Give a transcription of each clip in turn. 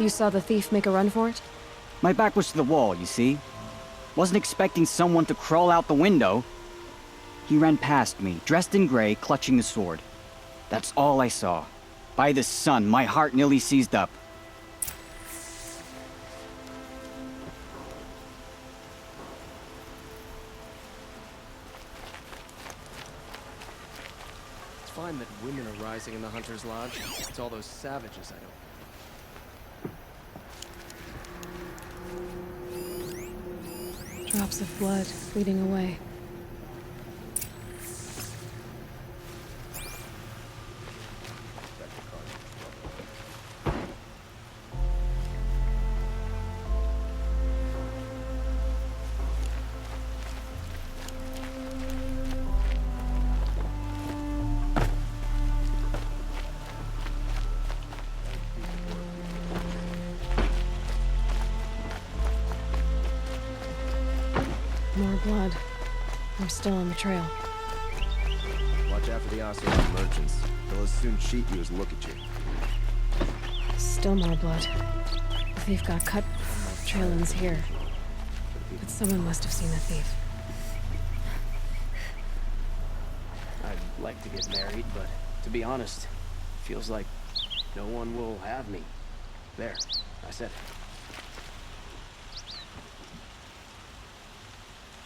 You saw the thief make a run for it? My back was to the wall, you see. Wasn't expecting someone to crawl out the window. He ran past me, dressed in gray, clutching the sword. That's all I saw. By the sun, my heart nearly seized up. It's fine that women are rising in the Hunter's Lodge. It's all those savages I don't. Drops of blood bleeding away. More blood. I'm still on the trail. Watch out for the Ocelot merchants. They'll as soon cheat you as look at you. Still more blood. The thief got cut. Trail ends here. But someone must have seen the thief. I'd like to get married, but to be honest, feels like no one will have me. There, I said it.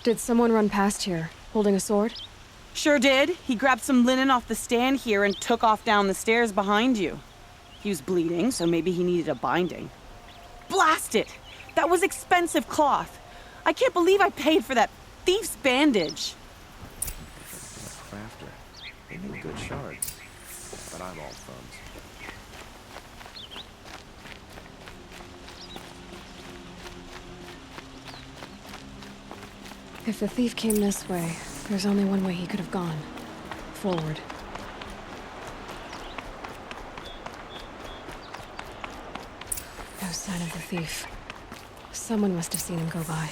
Did someone run past here, holding a sword? Sure did. He grabbed some linen off the stand here and took off down the stairs behind you. He was bleeding, so maybe he needed a binding. Blast it! That was expensive cloth. I can't believe I paid for that thief's bandage. Crafter. They need good shards. But I'm all thumbs. If the thief came this way, there's only one way he could have gone. Forward. No sign of the thief. Someone must have seen him go by.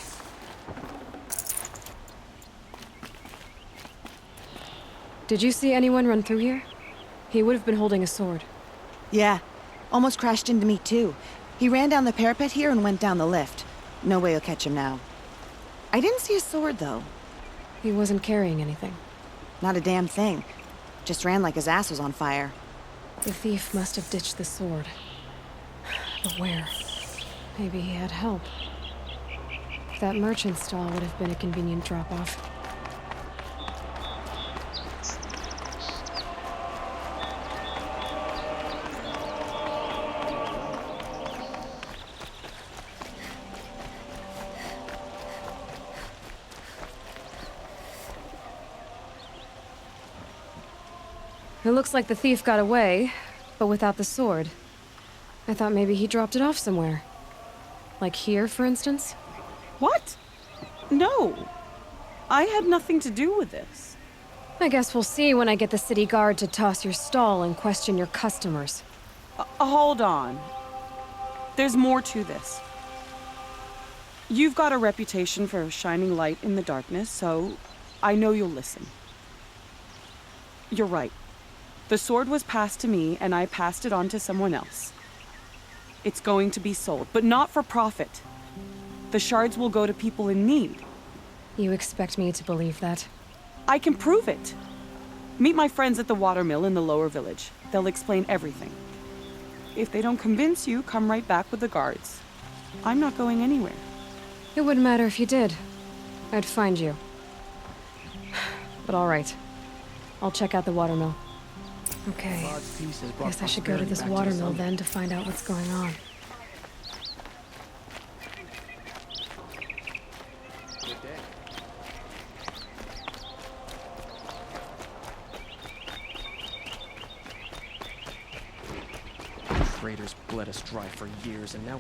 Did you see anyone run through here? He would have been holding a sword. Yeah. Almost crashed into me, too. He ran down the parapet here and went down the lift. No way you'll catch him now. I didn't see a sword, though. He wasn't carrying anything. Not a damn thing. Just ran like his ass was on fire. The thief must have ditched the sword. But where? Maybe he had help. That merchant stall would have been a convenient drop-off. It looks like the thief got away, but without the sword. I thought maybe he dropped it off somewhere. Like here, for instance? What? No. I had nothing to do with this. I guess we'll see when I get the city guard to toss your stall and question your customers. Hold on. There's more to this. You've got a reputation for shining light in the darkness, so I know you'll listen. You're right. The sword was passed to me, and I passed it on to someone else. It's going to be sold, but not for profit. The shards will go to people in need. You expect me to believe that? I can prove it. Meet my friends at the watermill in the lower village. They'll explain everything. If they don't convince you, come right back with the guards. I'm not going anywhere. It wouldn't matter if you did. I'd find you. But all right. I'll check out the watermill. Okay. Guess I should go to this watermill then to find out what's going on. Good day. Traitors bled us dry for years, and now...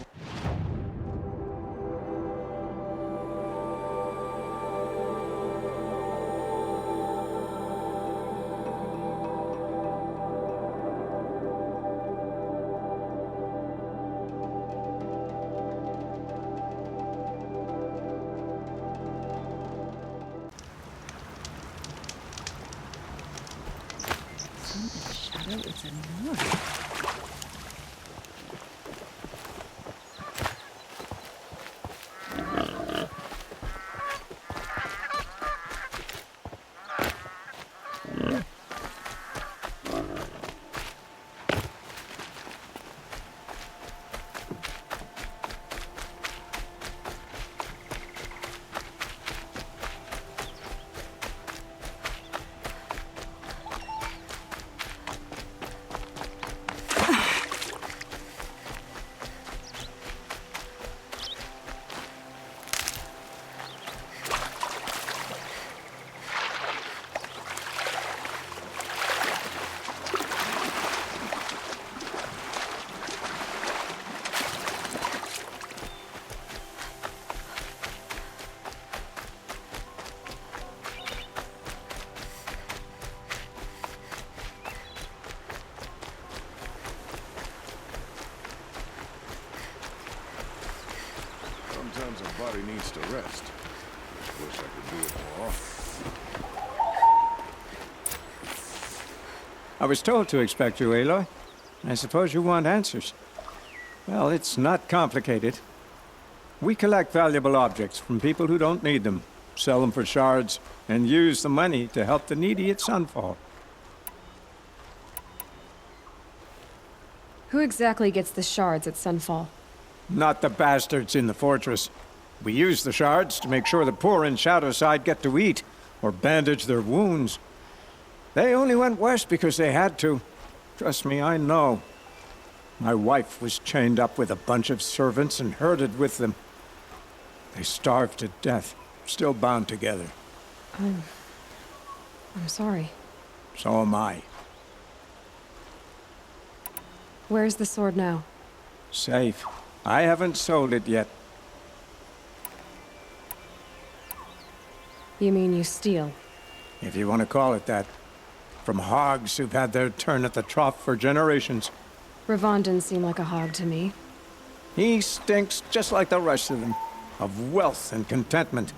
It's a noise. Sounds a body needs to rest. Wish I could do it more often. I was told to expect you, Aloy. I suppose you want answers. Well, it's not complicated. We collect valuable objects from people who don't need them, sell them for shards, and use the money to help the needy at Sunfall. Who exactly gets the shards at Sunfall? Not the bastards in the fortress. We use the shards to make sure the poor in Shadowside get to eat, or bandage their wounds. They only went west because they had to. Trust me, I know. My wife was chained up with a bunch of servants and herded with them. They starved to death, still bound together. I'm sorry. So am I. Where's the sword now? Safe. I haven't sold it yet. You mean you steal? If you want to call it that. From hogs who've had their turn at the trough for generations. Ravon didn't seem like a hog to me. He stinks just like the rest of them, of wealth and contentment,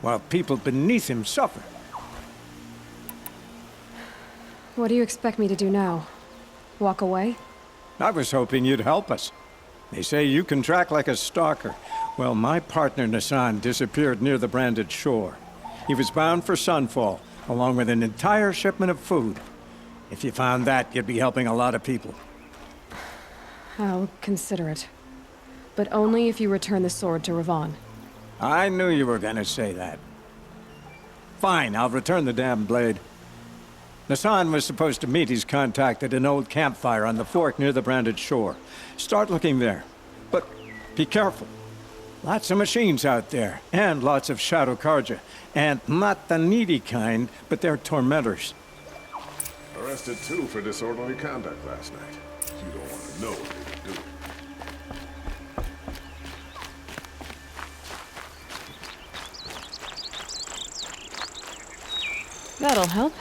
while people beneath him suffer. What do you expect me to do now? Walk away? I was hoping you'd help us. They say you can track like a stalker. Well, my partner Nassan disappeared near the branded shore. He was bound for Sunfall, along with an entire shipment of food. If you found that, you'd be helping a lot of people. I'll consider it. But only if you return the sword to Ravon. I knew you were gonna say that. Fine, I'll return the damn blade. Nassan was supposed to meet his contact at an old campfire on the fork near the branded shore. Start looking there. But be careful. Lots of machines out there, and lots of Shadow Karja. And not the needy kind, but they're tormentors. Arrested two for disorderly conduct last night. You don't want to know what they would do. That'll help.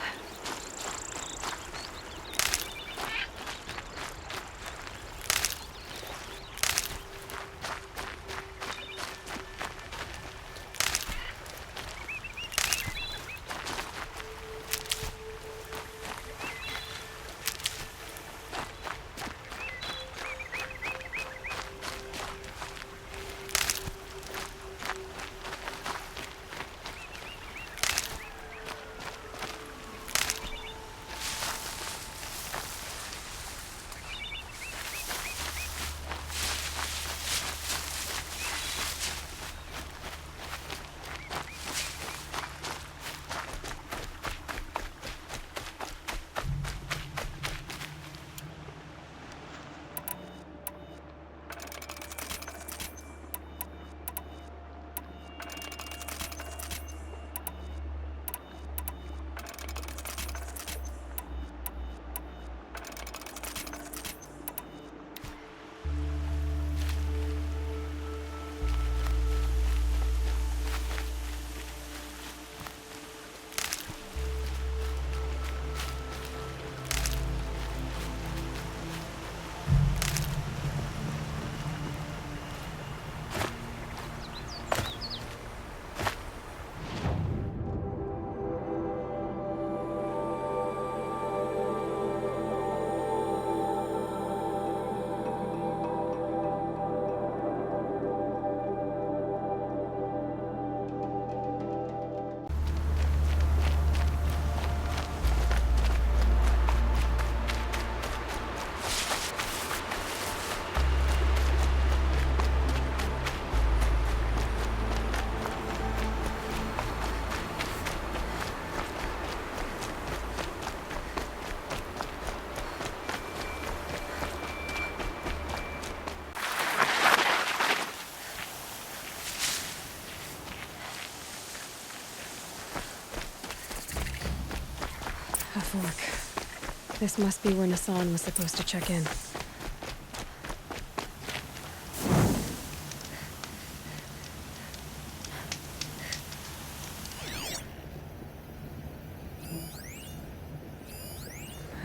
A fork. This must be where Nassan was supposed to check in.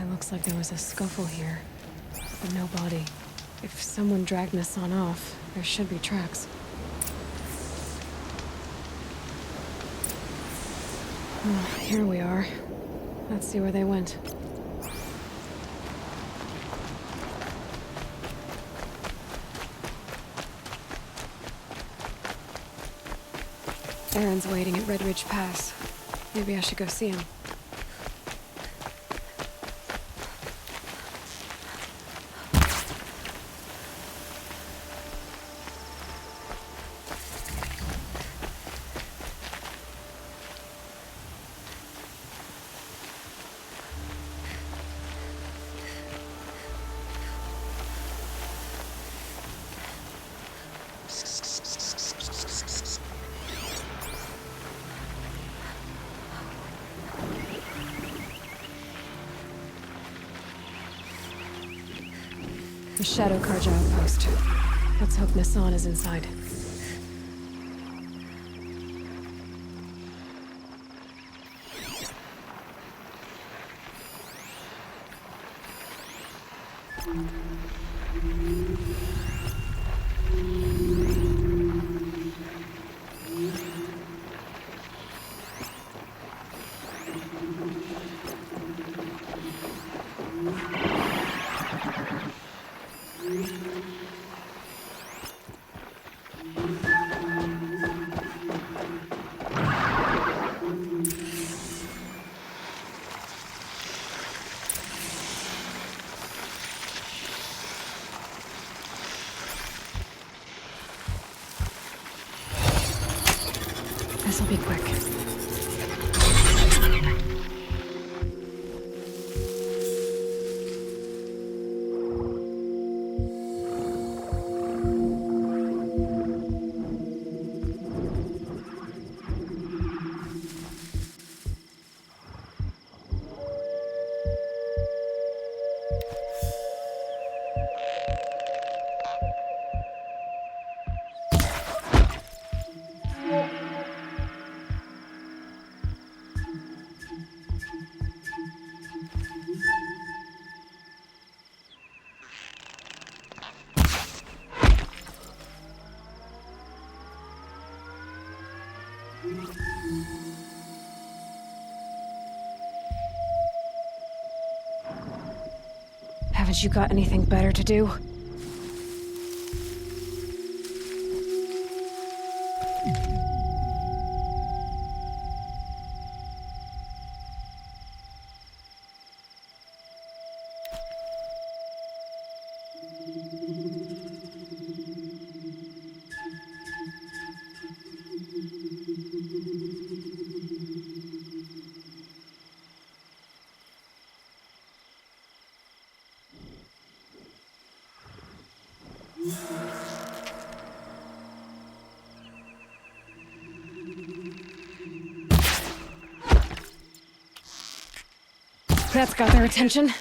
It looks like there was a scuffle here, but no body. If someone dragged Nassan off, there should be tracks. Here we are. Let's see where they went. Aaron's waiting at Red Ridge Pass. Maybe I should go see him. The Shadow Carja outpost. Let's hope Nassan is inside. This'll be quick. Haven't you got anything better to do? That's got their attention.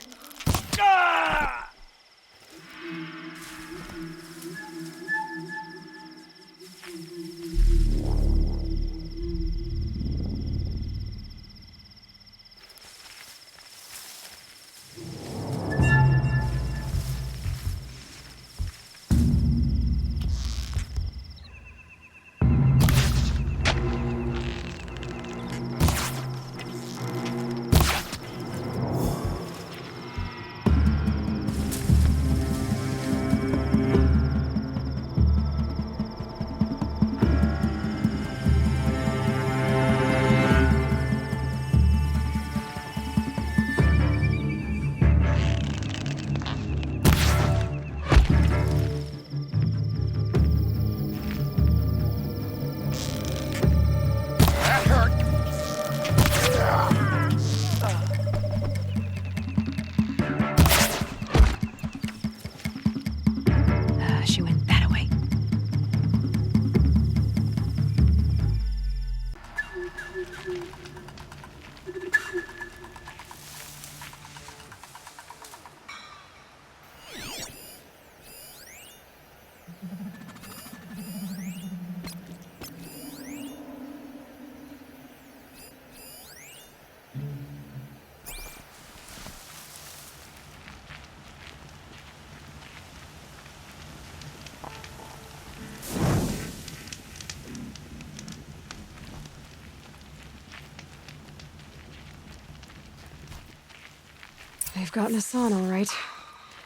They've gotten Hassan, all right.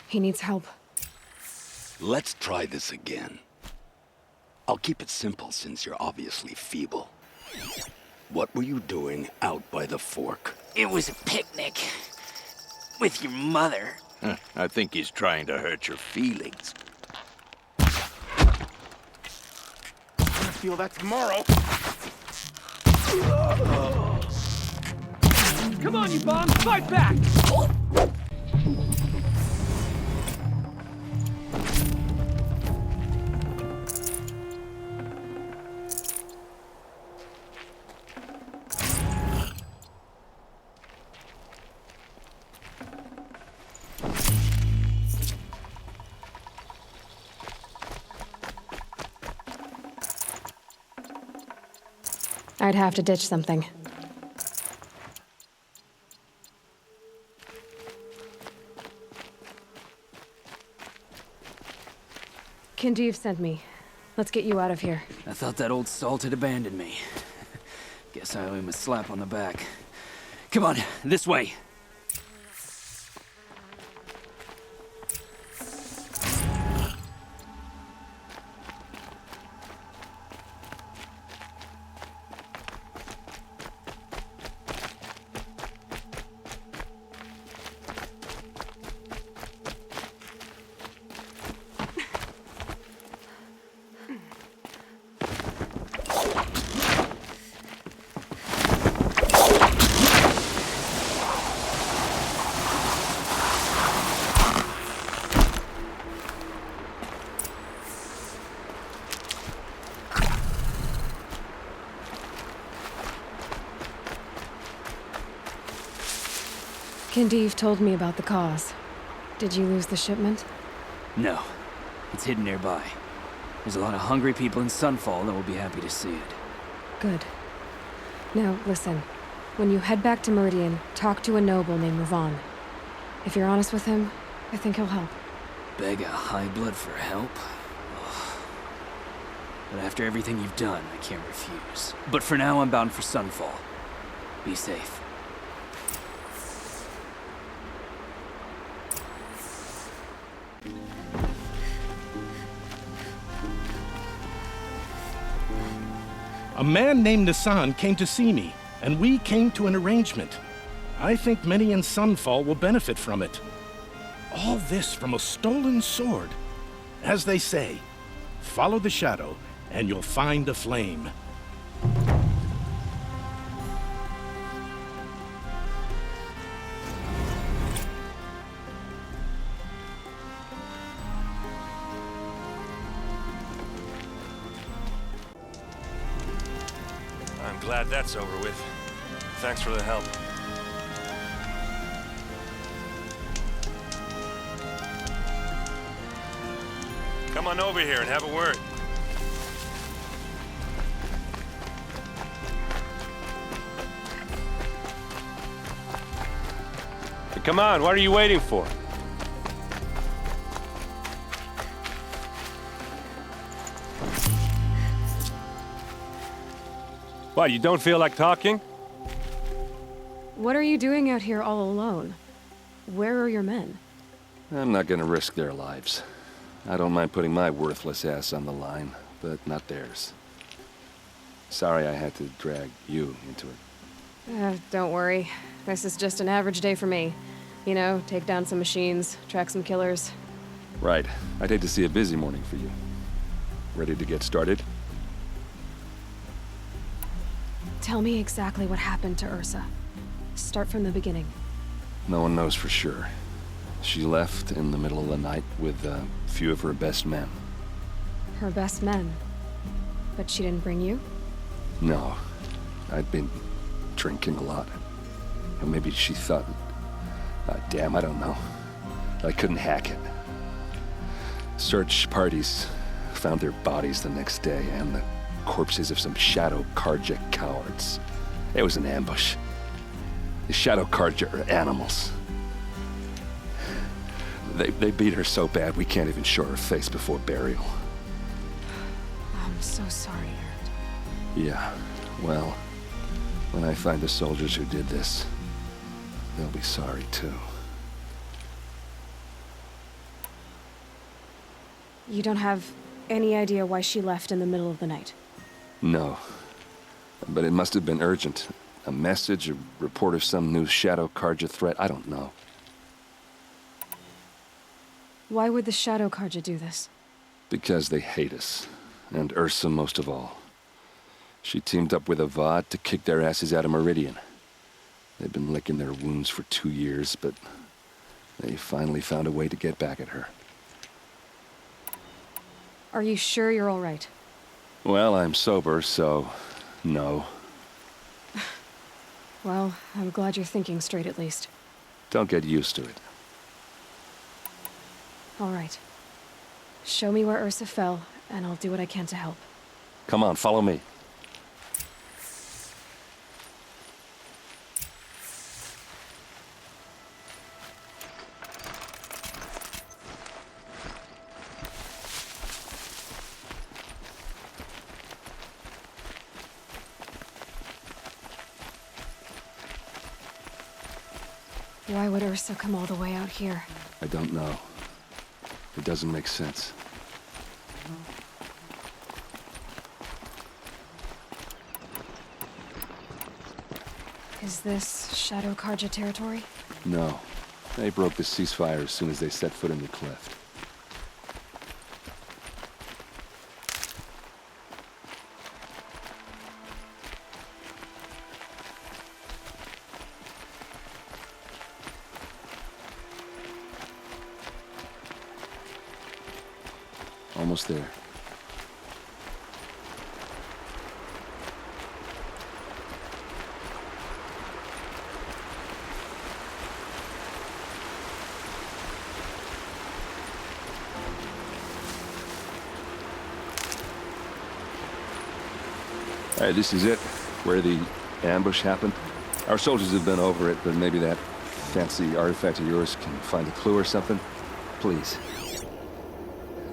He needs help. Let's try this again. I'll keep it simple since you're obviously feeble. What were you doing out by the fork? It was a picnic. With your mother. I think he's trying to hurt your feelings. I'll feel that tomorrow. Come on, you bum! Fight back! I'd have to ditch something. Kinjeev sent me. Let's get you out of here. I thought that old salt had abandoned me. Guess I owe him a slap on the back. Come on, this way. Kinjeev told me about the cause. Did you lose the shipment? No. It's hidden nearby. There's a lot of hungry people in Sunfall that will be happy to see it. Good. Now, listen. When you head back to Meridian, talk to a noble named Ravan. If you're honest with him, I think he'll help. Beg a high blood for help? Ugh. But after everything you've done, I can't refuse. But for now, I'm bound for Sunfall. Be safe. A man named Hassan came to see me, and we came to an arrangement. I think many in Sunfall will benefit from it. All this from a stolen sword. As they say, follow the shadow, and you'll find a flame. I'm glad that's over with. Thanks for the help. Come on over here and have a word. Come on, what are you waiting for? What, you don't feel like talking? What are you doing out here all alone? Where are your men? I'm not gonna risk their lives. I don't mind putting my worthless ass on the line, but not theirs. Sorry I had to drag you into it. Don't worry. This is just an average day for me. You know, take down some machines, track some killers. Right. I'd hate to see a busy morning for you. Ready to get started? Tell me exactly what happened to Ursa. Start from the beginning. No one knows for sure. She left in the middle of the night with a few of her best men. Her best men? But she didn't bring you? No. I'd been drinking a lot. And maybe she thought... damn, I don't know. I couldn't hack it. Search parties found their bodies the next day, and the corpses of some Shadow Karja cowards. It was an ambush. The Shadow Karja are animals. They beat her so bad we can't even show her face before burial. I'm so sorry, Aaron. Yeah, well, when I find the soldiers who did this, they'll be sorry too. You don't have any idea why she left in the middle of the night? No. But it must have been urgent. A message, a report of some new Shadow Karja threat, I don't know. Why would the Shadow Karja do this? Because they hate us. And Ursa most of all. She teamed up with Avad to kick their asses out of Meridian. They've been licking their wounds for 2 years, but they finally found a way to get back at her. Are you sure you're all right? Well, I'm sober, so no. Well, I'm glad you're thinking straight at least. Don't get used to it. All right. Show me where Ursa fell, and I'll do what I can to help. Come on, follow me. Why would Ursa come all the way out here? I don't know. It doesn't make sense. Is this Shadow Karja territory? No. They broke the ceasefire as soon as they set foot in the cleft. Almost there. All right, this is it, where the ambush happened. Our soldiers have been over it, but maybe that fancy artifact of yours can find a clue or something. Please.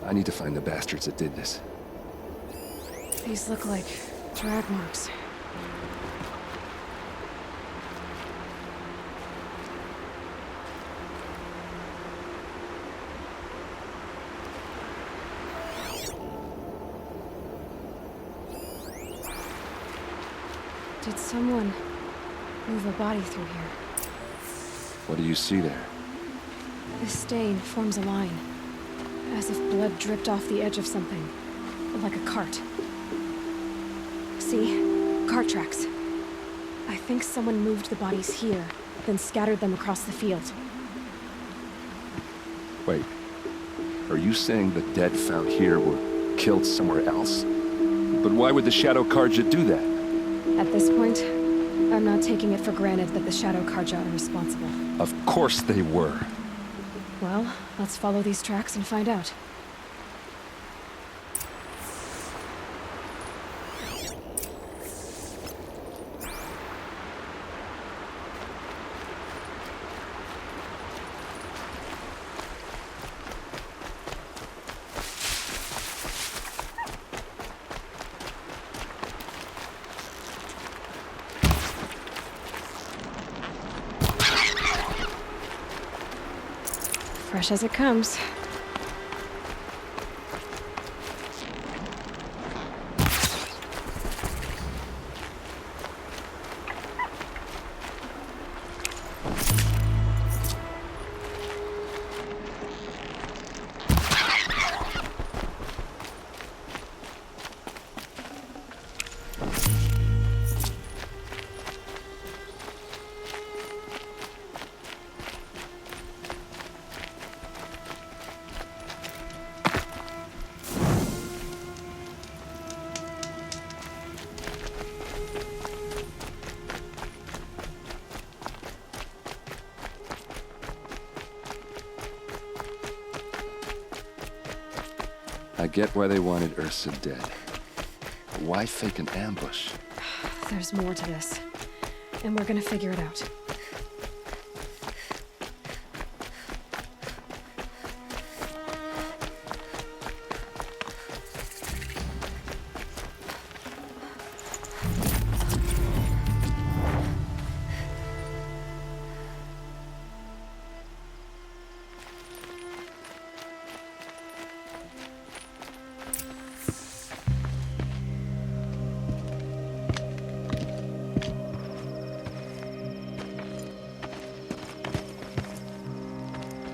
I need to find the bastards that did this. These look like drag marks. Did someone move a body through here? What do you see there? This stain forms a line, as if blood dripped off the edge of something, like a cart. See? Cart tracks. I think someone moved the bodies here, then scattered them across the field. Wait. Are you saying the dead found here were killed somewhere else? But why would the Shadow Karja do that? At this point, I'm not taking it for granted that the Shadow Karja are responsible. Of course they were. Well, let's follow these tracks and find out. Fresh as it comes. I get why they wanted Ursa dead. But why fake an ambush? There's more to this, and we're gonna figure it out.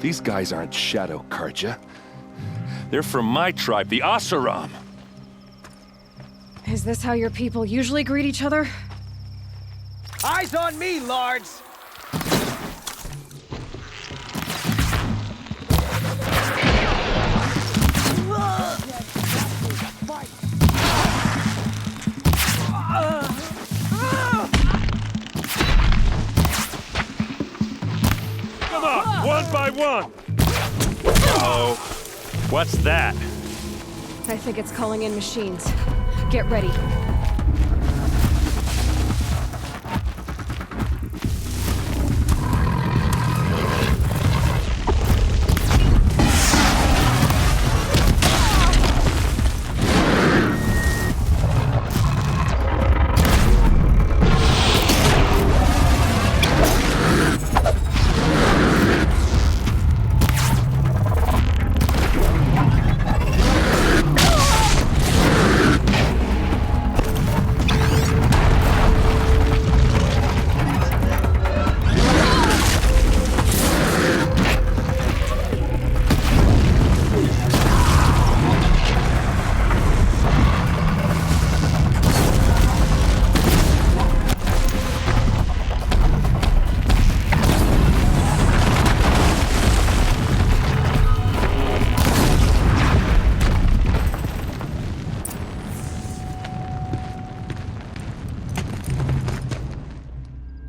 These guys aren't Shadow Karja. They're from my tribe, the Asaram. Is this how your people usually greet each other? Eyes on me, lords! Come on, one by one! Oh, what's that? I think it's calling in machines. Get ready.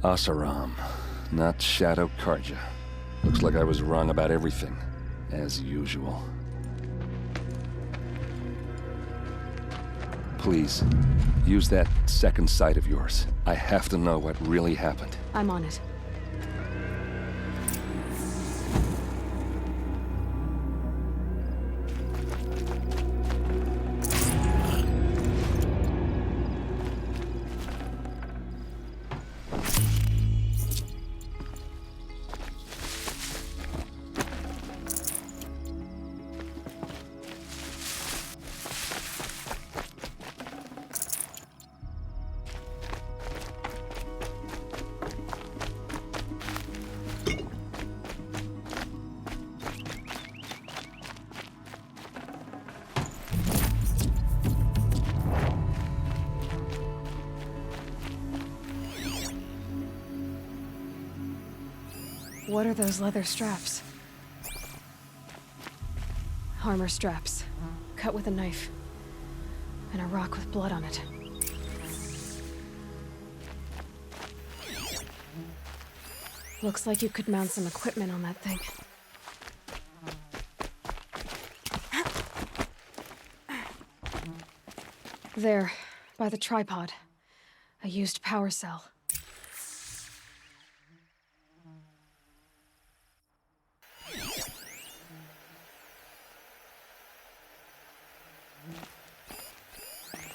Asaram, not Shadow Karja. Looks like I was wrong about everything, as usual. Please, use that second sight of yours. I have to know what really happened. I'm on it. What are those leather straps? Armor straps, cut with a knife, and a rock with blood on it. Looks like you could mount some equipment on that thing. There, by the tripod, a used power cell.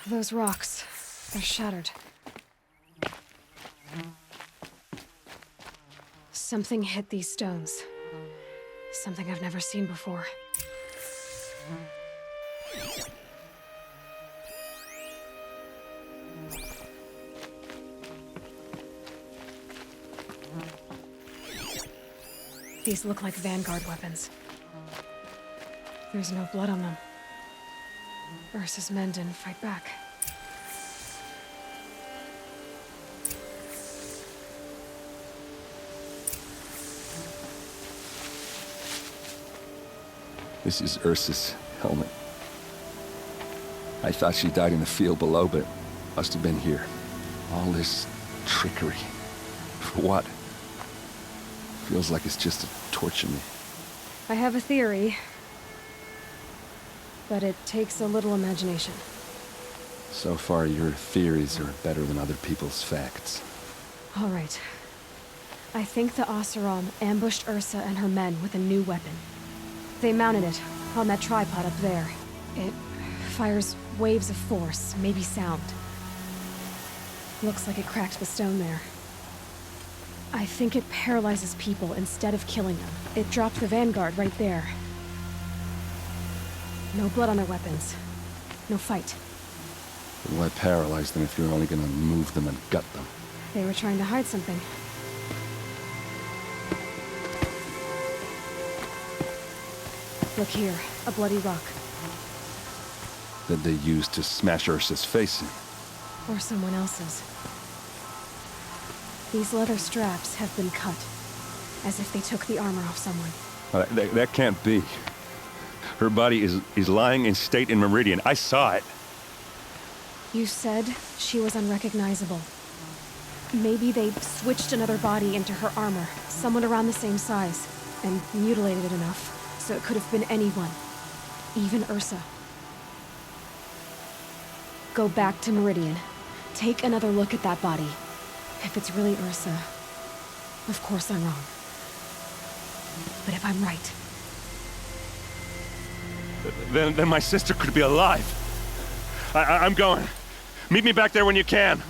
Those rocks, they're shattered. Something hit these stones. Something I've never seen before. These look like Vanguard weapons. There's no blood on them. Ursa's men didn't fight back. This is Ursa's helmet. I thought she died in the field below, but must have been here. All this trickery. For what? Feels like it's just to torture me. I have a theory, but it takes a little imagination. So far, your theories are better than other people's facts. All right. I think the Asaram ambushed Ursa and her men with a new weapon. They mounted it on that tripod up there. It fires waves of force, maybe sound. Looks like it cracked the stone there. I think it paralyzes people instead of killing them. It dropped the Vanguard right there. No blood on their weapons. No fight. But why paralyze them if you're only gonna move them and gut them? They were trying to hide something. Look here, a bloody rock. That they used to smash Ursa's face in. Or someone else's. These leather straps have been cut, as if they took the armor off someone. That can't be. Her body is lying in state in Meridian. I saw it. You said she was unrecognizable. Maybe they switched another body into her armor, someone around the same size, and mutilated it enough, so it could have been anyone. Even Ursa. Go back to Meridian. Take another look at that body. If it's really Ursa, of course I'm wrong. But if I'm right... Then my sister could be alive. I'm going. Meet me back there when you can.